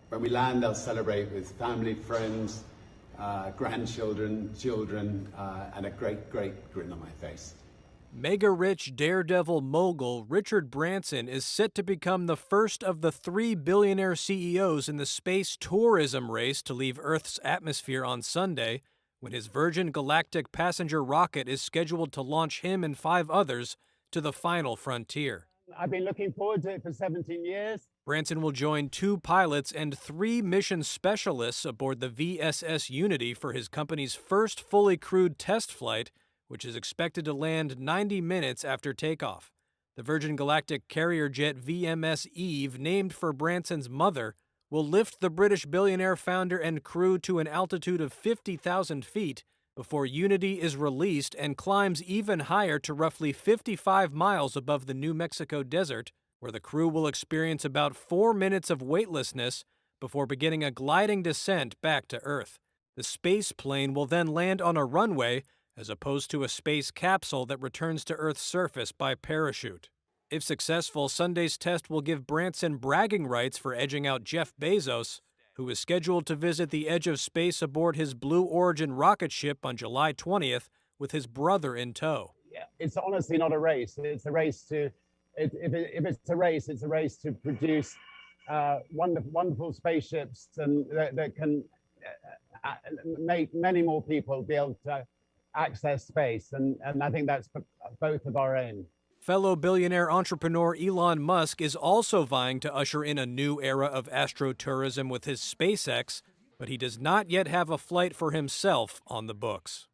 When we land, I'll celebrate with family, friends, grandchildren, children, and a great, great grin on my face. Mega-rich Daredevil mogul Richard Branson is set to become the first of the 3 billionaire CEOs in the space tourism race to leave Earth's atmosphere on Sunday, when his Virgin Galactic passenger rocket is scheduled to launch him and 5 others to the final frontier. I've been looking forward to it for 17 years. Branson will join 2 pilots and 3 mission specialists aboard the VSS Unity for his company's first fully crewed test flight, which is expected to land 90 minutes after takeoff. The Virgin Galactic carrier jet VMS Eve, named for Branson's mother, will lift the British billionaire founder and crew to an altitude of 50,000 feet before Unity is released and climbs even higher to roughly 55 miles above the New Mexico desert, where the crew will experience about 4 minutes of weightlessness before beginning a gliding descent back to Earth. The space plane will then land on a runway, as opposed to a space capsule that returns to Earth's surface by parachute. If successful, Sunday's test will give Branson bragging rights for edging out Jeff Bezos, who is scheduled to visit the edge of space aboard his Blue Origin rocket ship on July 20th with his brother in tow. Yeah, it's honestly not a race. It's a race to, if it's a race, it's a race to produce wonderful spaceships and that can make many more people be able to access space, and I think that's both of our aim. Fellow billionaire entrepreneur Elon Musk is also vying to usher in a new era of astro-tourism with his SpaceX, but he does not yet have a flight for himself on the books.